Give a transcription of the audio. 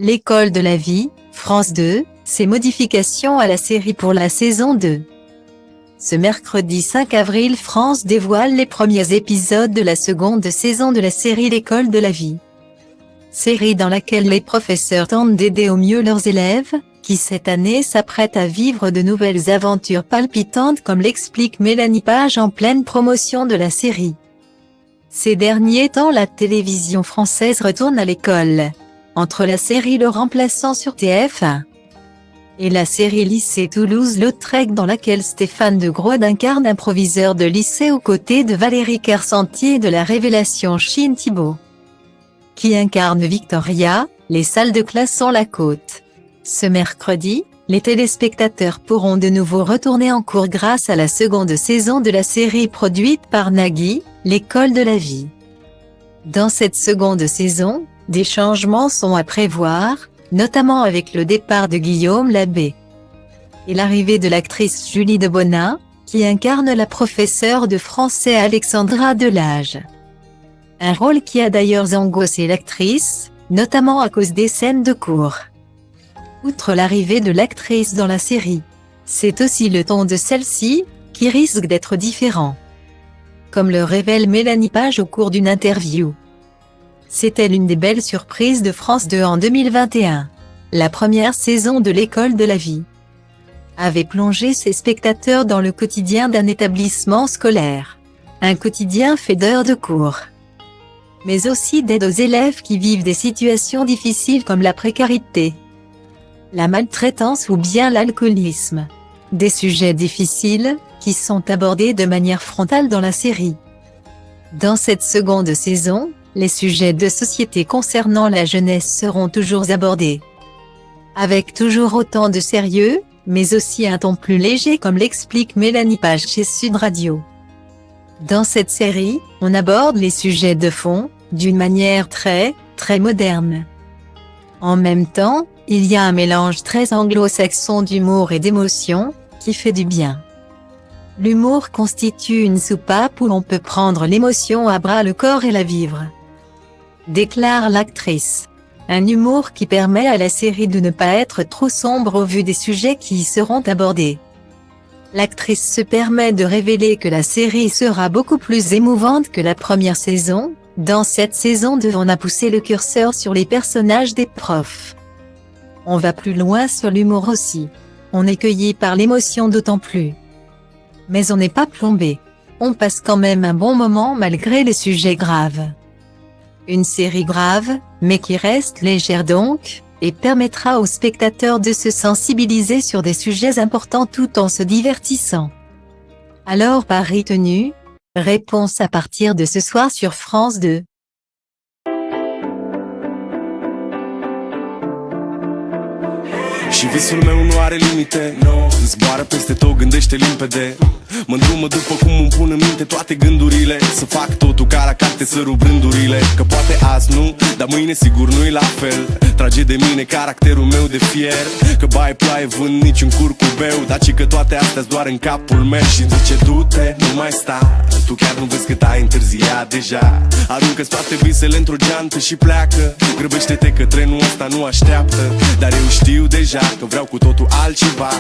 L'école de la vie, France 2, ses modifications à la série pour la saison 2. Ce mercredi 5 avril, France dévoile les premiers épisodes de la seconde saison de la série L'école de la vie. Série dans laquelle les professeurs tentent d'aider au mieux leurs élèves, qui cette année s'apprêtent à vivre de nouvelles aventures palpitantes comme l'explique Mélanie Page en pleine promotion de la série. Ces derniers temps, la télévision française retourne à l'école. Entre la série Le Remplaçant sur TF1 et la série Lycée Toulouse-Lautrec dans laquelle Stéphane de Groot incarne un proviseur de lycée aux côtés de Valérie Carcentier et de la révélation Chine Thibault, qui incarne Victoria, les salles de classe sont la côte. Ce mercredi, les téléspectateurs pourront de nouveau retourner en cours grâce à la seconde saison de la série produite par Nagui, L'école de la vie. Dans cette seconde saison, des changements sont à prévoir, notamment avec le départ de Guillaume Labbé et l'arrivée de l'actrice Julie Debona, qui incarne la professeure de français Alexandra Delage. Un rôle qui a d'ailleurs angoissé l'actrice, notamment à cause des scènes de cours. Outre l'arrivée de l'actrice dans la série, c'est aussi le ton de celle-ci, qui risque d'être différent. Comme le révèle Mélanie Page au cours d'une interview. C'était l'une des belles surprises de France 2 en 2021. La première saison de L'école de la vie avait plongé ses spectateurs dans le quotidien d'un établissement scolaire. Un quotidien fait d'heures de cours, mais aussi d'aide aux élèves qui vivent des situations difficiles comme la précarité, la maltraitance ou bien l'alcoolisme. Des sujets difficiles, qui sont abordés de manière frontale dans la série. Dans cette seconde saison, les sujets de société concernant la jeunesse seront toujours abordés, avec toujours autant de sérieux, mais aussi un ton plus léger comme l'explique Mélanie Page chez Sud Radio. Dans cette série, on aborde les sujets de fond, d'une manière très moderne. En même temps, il y a un mélange très anglo-saxon d'humour et d'émotion, qui fait du bien. L'humour constitue une soupape où l'on peut prendre l'émotion à bras le corps et la vivre, déclare l'actrice. Un humour qui permet à la série de ne pas être trop sombre au vu des sujets qui y seront abordés. L'actrice se permet de révéler que la série sera beaucoup plus émouvante que la première saison. Dans cette saison 2, on a poussé le curseur sur les personnages des profs. On va plus loin sur l'humour aussi. On est cueilli par l'émotion d'autant plus. Mais on n'est pas plombé. On passe quand même un bon moment malgré les sujets graves. Une série grave, mais qui reste légère donc, et permettra aux spectateurs de se sensibiliser sur des sujets importants tout en se divertissant. Alors pari tenu? Réponse à partir de ce soir sur France 2. Și visul meu nu are limite, no. Zboară peste tot, gândește limpede. Mă îndrumă după cum îmi pun în minte toate gândurile. Să fac totul ca la carte, să rup rândurile. Că poate azi nu, dar mâine sigur nu-i la fel. Trage de mine caracterul meu de fier. Că baie ploaie vând niciun curcubeu. Dar ci că toate astea-s doar în capul meu. Și zice du-te, nu mai sta. Tu chiar nu vezi cât ai întârziat deja. Aruncă-ți toate visele într-o geantă și pleacă. Grăbește-te că trenul ăsta nu așteaptă. Dar eu știu deja că vreau cu totul altceva.